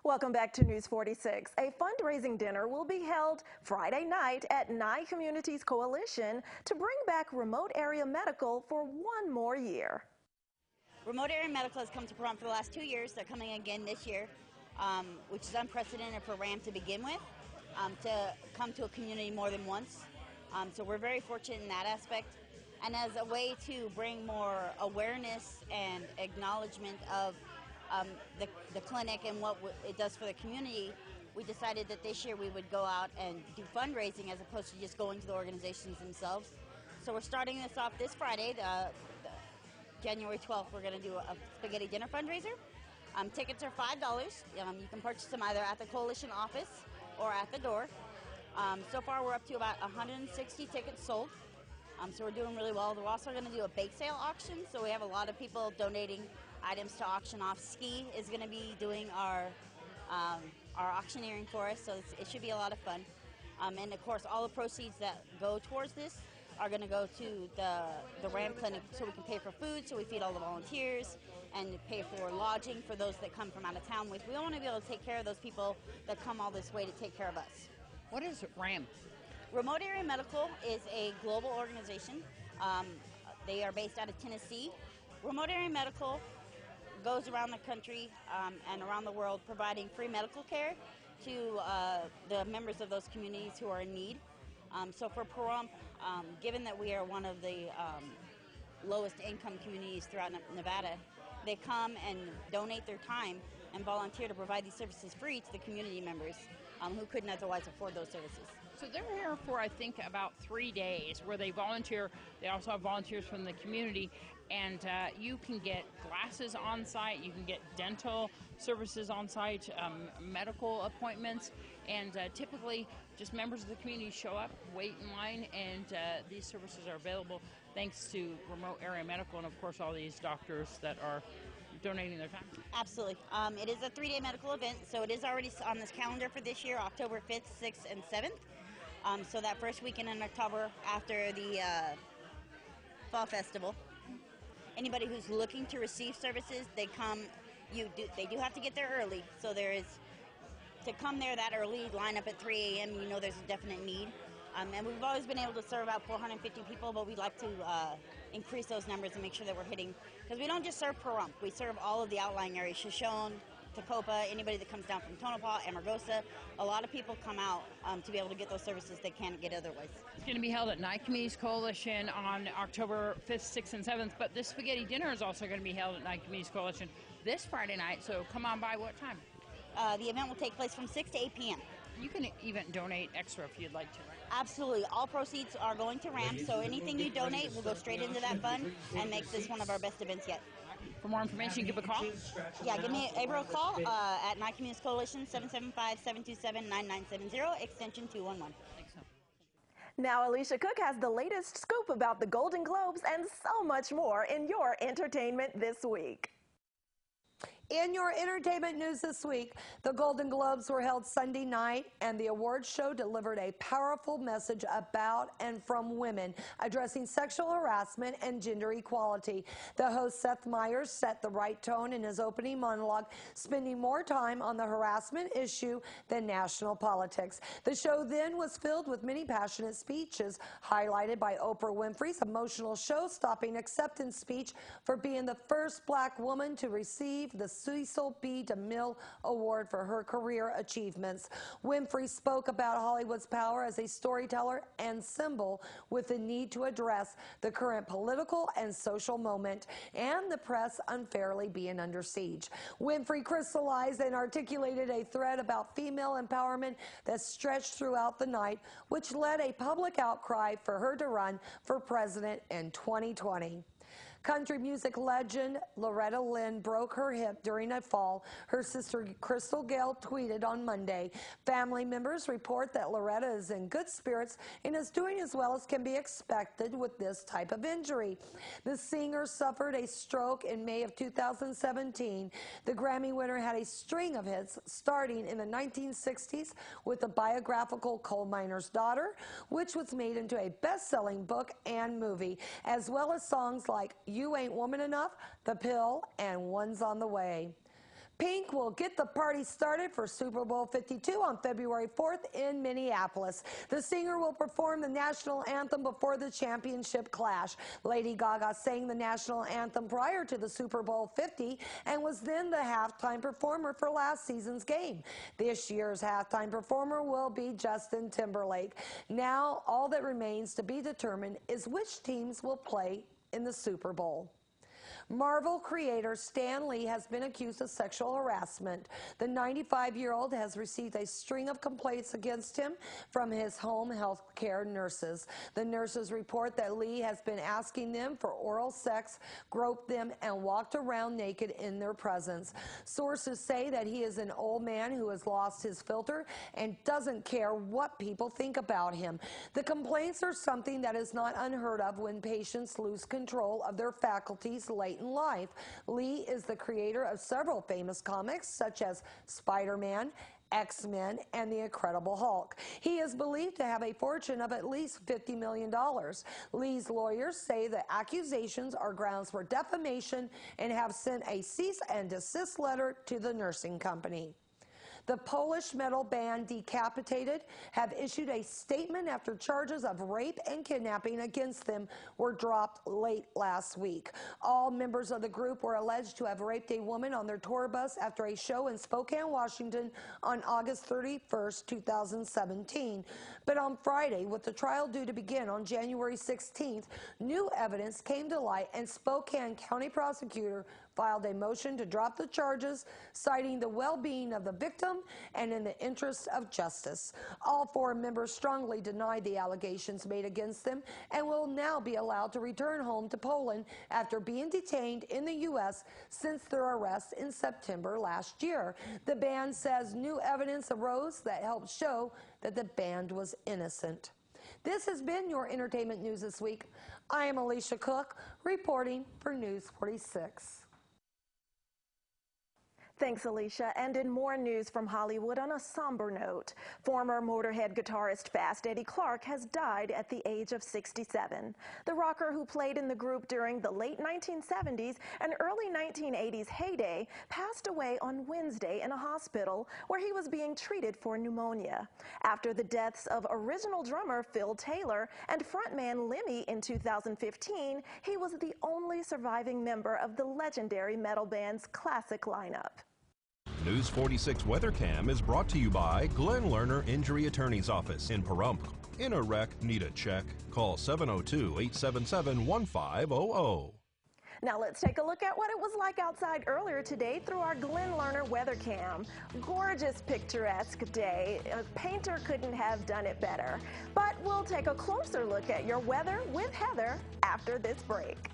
Welcome back to News 46. A fundraising dinner will be held Friday night at Nye Communities Coalition to bring back remote area medical for one more year. Remote area medical has come to Pahrump for the last 2 years. They're coming again this year, which is unprecedented for RAM to begin with, to come to a community more than once. So we're very fortunate in that aspect. And as a way to bring more awareness and acknowledgement of the clinic and what it does for the community, we decided that this year we would go out and do fundraising as opposed to just going to the organizations themselves. So we're starting this off this Friday, January 12th. We're going to do a spaghetti dinner fundraiser. Tickets are $5. You can purchase them either at the coalition office or at the door. So far we're up to about 160 tickets sold. So we're doing really well. We're also going to do a bake sale auction, so we have a lot of people donating items to auction off. Ski is going to be doing our auctioneering for us, so it should be a lot of fun. And of course, all the proceeds that go towards this are going to go to the RAM clinic, so we can pay for food, so we feed all the volunteers, and pay for lodging for those that come from out of town. We want to be able to take care of those people that come all this way to take care of us. What is RAM? Remote Area Medical is a global organization. They are based out of Tennessee. Remote Area Medical goes around the country and around the world providing free medical care to the members of those communities who are in need. So for Pahrump, given that we are one of the lowest income communities throughout Nevada, they come and donate their time and volunteer to provide these services free to the community members who couldn't otherwise afford those services. So they're here for, I think, about 3 days where they volunteer. They also have volunteers from the community, and you can get glasses on site, you can get dental services on site, medical appointments, and typically just members of the community show up, wait in line, and these services are available thanks to Remote Area Medical and, of course, all these doctors that are donating their time. Absolutely. It is a 3-day medical event, so it is already on this calendar for this year, October 5th, 6th, and 7th. So that first weekend in October after the Fall Festival. Anybody who's looking to receive services, they come. They do have to get there early. So there is, to come there that early, line up at 3 a.m. You know there's a definite need. And we've always been able to serve about 450 people, but we'd like to increase those numbers and make sure that we're hitting, because we don't just serve Pahrump. We serve all of the outlying areas, Shoshone, Tacopa, anybody that comes down from Tonopah, Amargosa. A lot of people come out to be able to get those services they can't get otherwise. It's going to be held at Nye Communities Coalition on October 5th, 6th, and 7th, but this spaghetti dinner is also going to be held at Nye Communities Coalition this Friday night, so come on by. What time? The event will take place from 6 to 8 p.m. You can even donate extra if you'd like to, right? Absolutely. All proceeds are going to RAM, so anything you donate will go straight into that fund and make this one of our best events yet. For more information, give a call. Yeah, give me a call at Nye Communities Coalition, 775-727-9970, extension 211. Thanks. Now, Alicia Cook has the latest scoop about the Golden Globes and so much more in your entertainment this week. In your entertainment news this week, the Golden Globes were held Sunday night, and the awards show delivered a powerful message about and from women, addressing sexual harassment and gender equality. The host, Seth Meyers, set the right tone in his opening monologue, spending more time on the harassment issue than national politics. The show then was filled with many passionate speeches, highlighted by Oprah Winfrey's emotional show-stopping acceptance speech for being the first black woman to receive the Cecil B. DeMille Award for her career achievements. Winfrey spoke about Hollywood's power as a storyteller and symbol, with the need to address the current political and social moment and the press unfairly being under siege. Winfrey crystallized and articulated a thread about female empowerment that stretched throughout the night, which led a public outcry for her to run for president in 2020. Country music legend Loretta Lynn broke her hip during a fall. Her sister Crystal Gale tweeted on Monday. Family members report that Loretta is in good spirits and is doing as well as can be expected with this type of injury. The singer suffered a stroke in May of 2017. The Grammy winner had a string of hits starting in the 1960s with the biographical Coal Miner's Daughter, which was made into a best-selling book and movie, as well as songs like You Ain't Woman Enough, The Pill, and One's on the Way. Pink will get the party started for Super Bowl 52 on February 4th in Minneapolis. The singer will perform the national anthem before the championship clash. Lady Gaga sang the national anthem prior to the Super Bowl 50 and was then the halftime performer for last season's game. This year's halftime performer will be Justin Timberlake. Now, all that remains to be determined is which teams will play in the Super Bowl. Marvel creator Stan Lee has been accused of sexual harassment. The 95-year-old has received a string of complaints against him from his home health care nurses. The nurses report that Lee has been asking them for oral sex, groped them, and walked around naked in their presence. Sources say that he is an old man who has lost his filter and doesn't care what people think about him. The complaints are something that is not unheard of when patients lose control of their faculties late in life. Lee is the creator of several famous comics such as Spider-Man, X-Men, and The Incredible Hulk. He is believed to have a fortune of at least $50 million. Lee's lawyers say the accusations are grounds for defamation and have sent a cease and desist letter to the nursing company. The Polish metal band Decapitated have issued a statement after charges of rape and kidnapping against them were dropped late last week. All members of the group were alleged to have raped a woman on their tour bus after a show in Spokane, Washington on August 31st, 2017. But on Friday, with the trial due to begin on January 16th, new evidence came to light and Spokane County prosecutor filed a motion to drop the charges, citing the well-being of the victim and in the interest of justice. All four members strongly denied the allegations made against them and will now be allowed to return home to Poland after being detained in the U.S. since their arrest in September last year. The band says new evidence arose that helped show that the band was innocent. This has been your entertainment news this week. I am Alicia Cook, reporting for News 46. Thanks, Alicia. And in more news from Hollywood on a somber note, former Motorhead guitarist Fast Eddie Clarke has died at the age of 67. The rocker, who played in the group during the late 1970s and early 1980s heyday, passed away on Wednesday in a hospital where he was being treated for pneumonia. After the deaths of original drummer Phil Taylor and frontman Lemmy in 2015, he was the only surviving member of the legendary metal band's classic lineup. News 46 Weather Cam is brought to you by Glenn Lerner Injury Attorney's Office in Pahrump. In a wreck, need a check? Call 702-877-1500. Now let's take a look at what it was like outside earlier today through our Glenn Lerner weather cam. Gorgeous, picturesque day. A painter couldn't have done it better. But we'll take a closer look at your weather with Heather after this break.